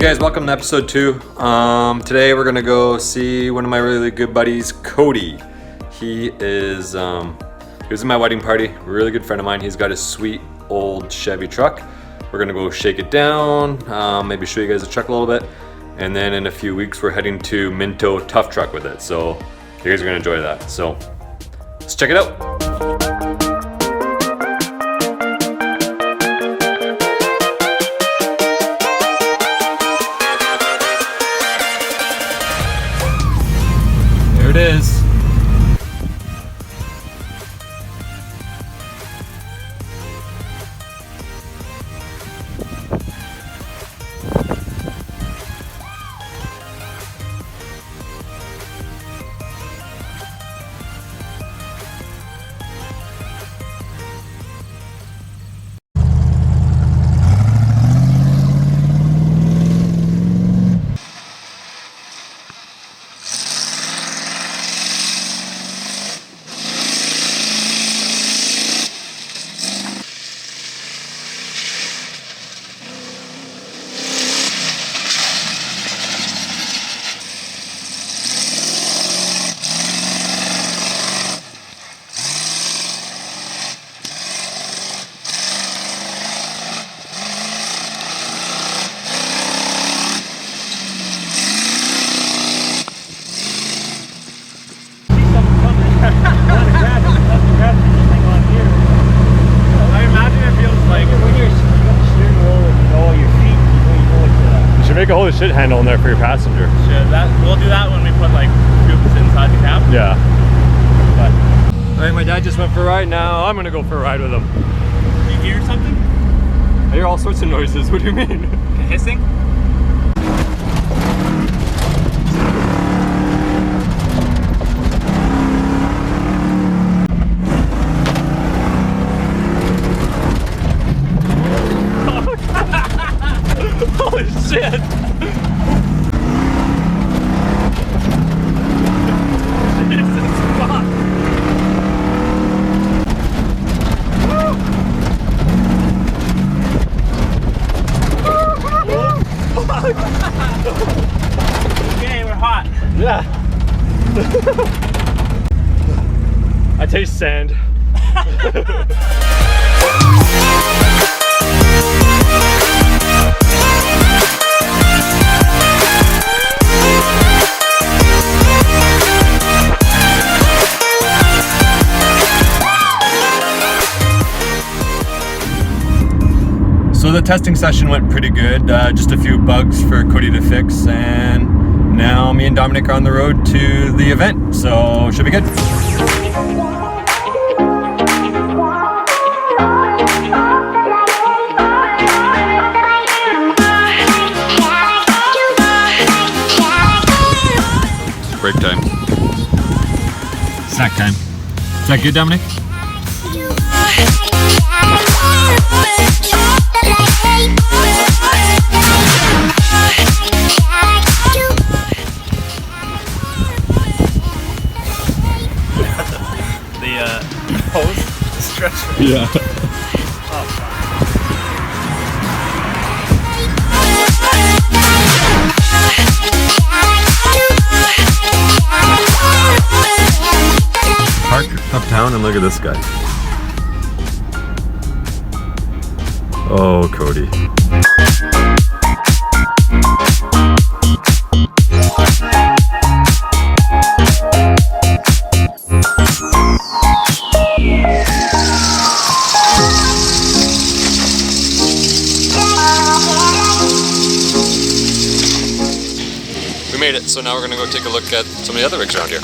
guys, welcome to episode 2. Today we're gonna go see one of my really good buddies, Cody. He was in my wedding party, a really good friend of mine. He's got a sweet old Chevy truck. We're gonna go shake it down, maybe show you guys the truck a little bit, and then in a few weeks we're heading to Minto Tuff Truck with it. So you guys are gonna enjoy that. So let's check it out. There it is. Make a whole shit handle in there for your passenger. We'll do that when we put like scoops inside the cab. Yeah. But alright, my dad just went for a ride. Now I'm gonna go for a ride with him. You hear something? I hear all sorts of noises. What do you mean? Hissing? Holy shit! Jesus fuck! Okay, we're hot. Yeah. I taste sand. So the testing session went pretty good, just a few bugs for Cody to fix, and now me and Dominic are on the road to the event, so should be good. Break time. Snack time. Is that good, Dominic? Hose? Stretch. Yeah. Park uptown and look at this guy. Oh, Cody. We made it, so now we're gonna go take a look at some of the other rigs around here.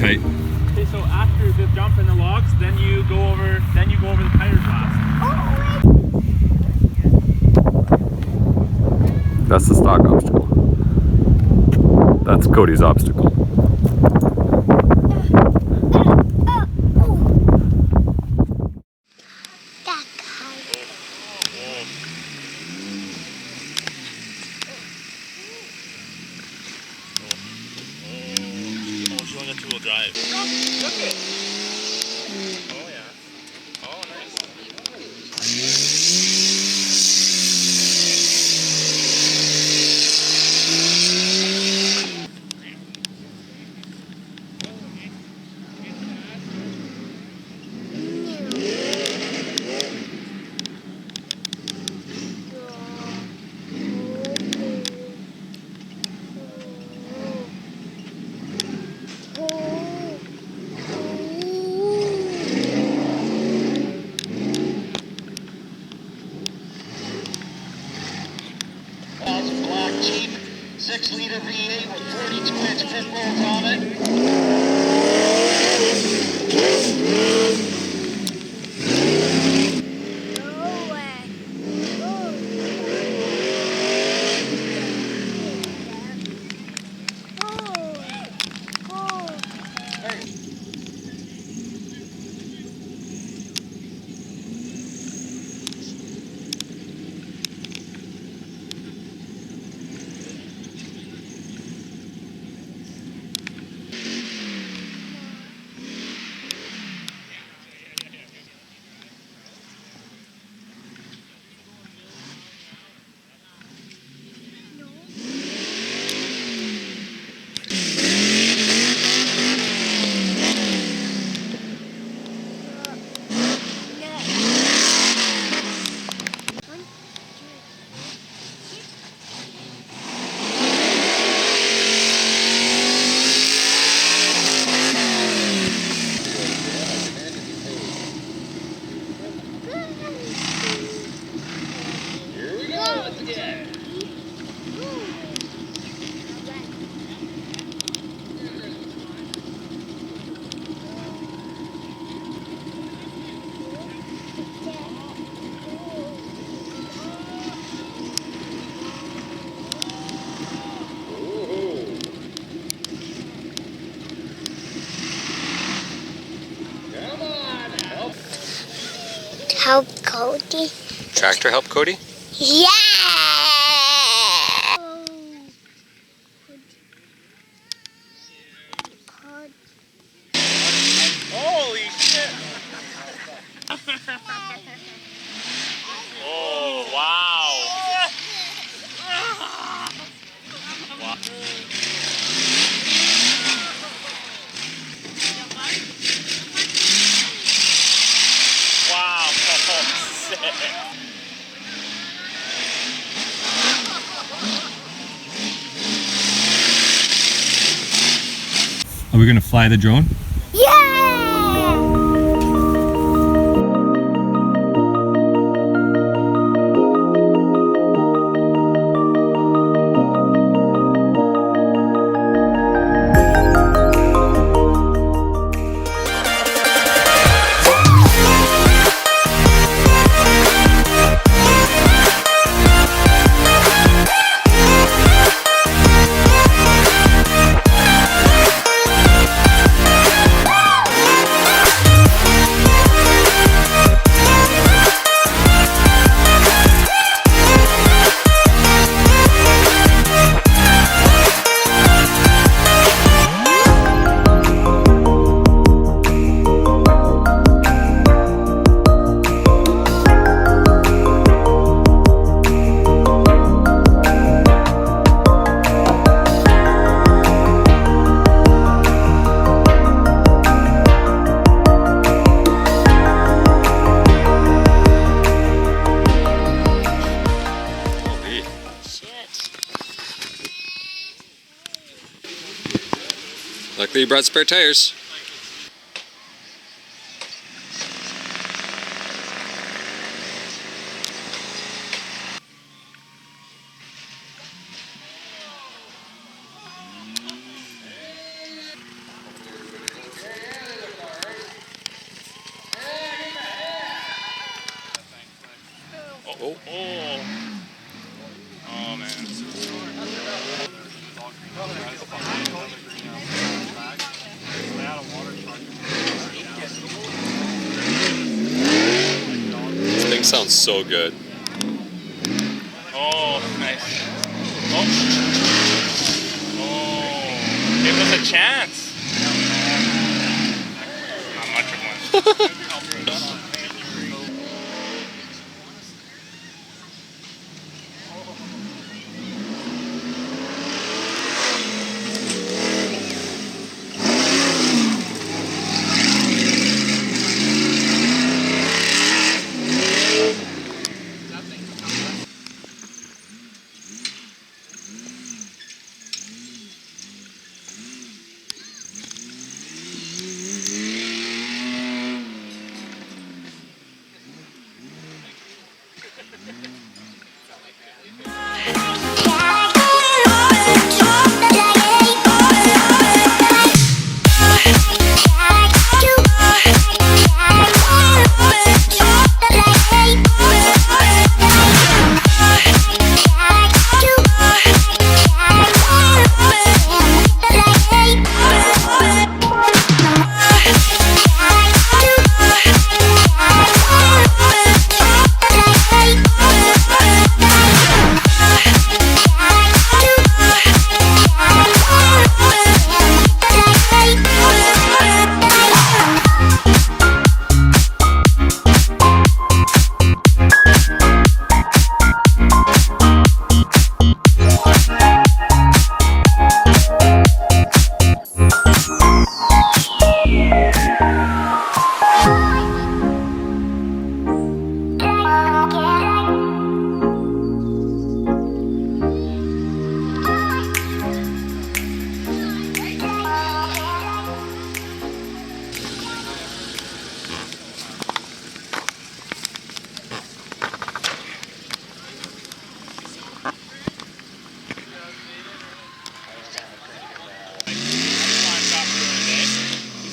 tight. Okay, so after the jump in the logs, then you go over the tire blast. That's the stock obstacle. That's Cody's obstacle. Oh, she only got two-wheel drive. Look it. Oh yeah. Oh nice. Black Jeep, 6-liter V8 with 42-inch pit bulls on it. Help Cody. Tractor help Cody? Yeah! Holy shit! Oh wow! Wow. Wow! Oh, sick. Are we gonna fly the drone? Yeah! Luckily you brought spare tires. Oh. Oh. Oh man. This thing sounds so good. Oh, nice. Oh. Oh. Give us a chance. Not much of one.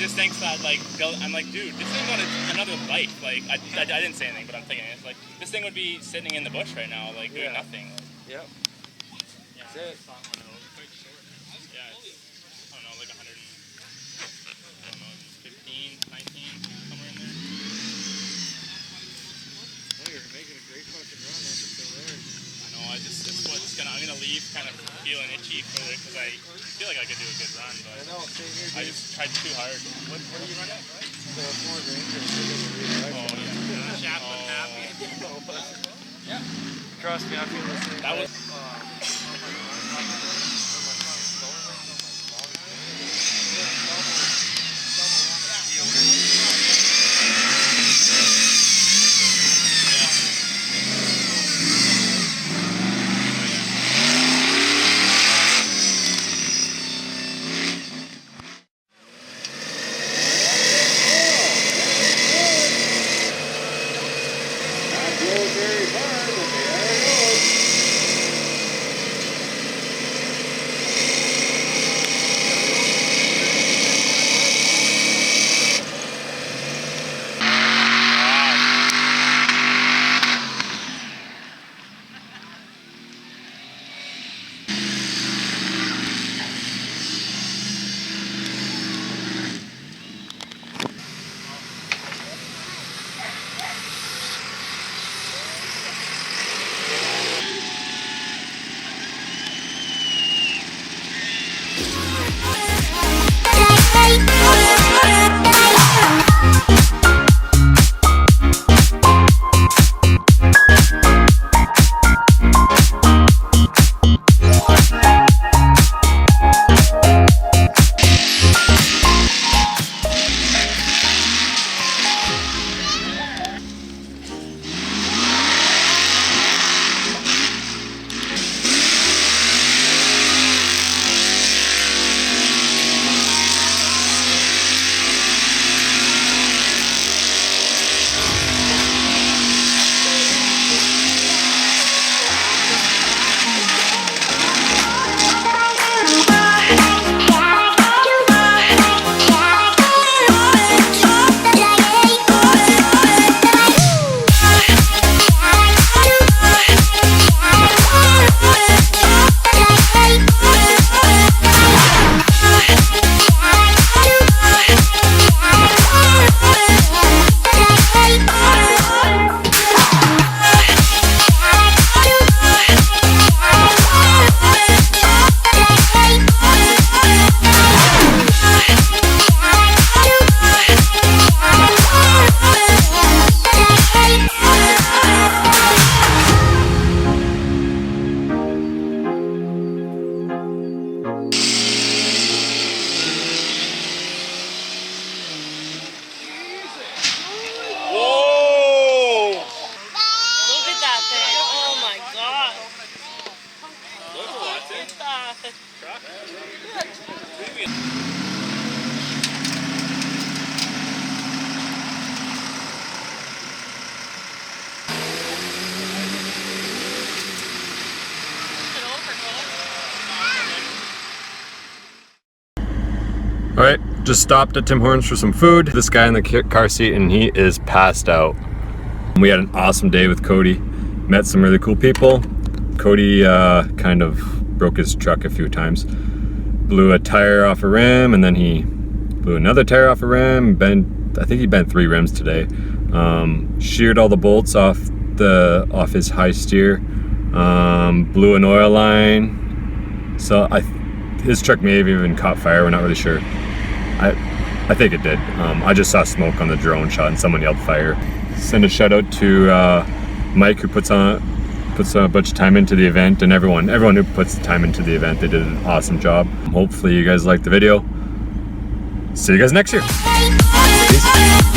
Just thinks that like I'm like, dude, this thing got another life. Like I didn't say anything, but I'm thinking it's like this thing would be sitting in the bush right now, like doing nothing. Yep. Yeah. That's it. Yeah, it's, I don't know, like 100, I don't know, 15, 19, somewhere in there. Oh, you're making a great fucking run after still there. I know. I'm gonna leave kind of feeling itchy for it because I feel like I could do a good run, but I know, same here, I dude. just tried too hard. What are you running? The Ford Ranger. Oh yeah. Shaft was happy. Yeah. Trust me, I feel the same. That was. All right, just stopped at Tim Hortons for some food. This guy in the car seat, and he is passed out. We had an awesome day with Cody. Met some really cool people. Cody kind of broke his truck a few times. Blew a tire off a rim, and then he blew another tire off a rim. I think he bent 3 rims today. Sheared all the bolts off his high steer. Blew an oil line. So his truck may have even caught fire. We're not really sure. I think it did. I just saw smoke on the drone shot and someone yelled fire. Send a shout out to Mike, who puts a bunch of time into the event, and everyone who puts the time into the event. They did an awesome job. Hopefully you guys liked the video. See you guys next year. Peace.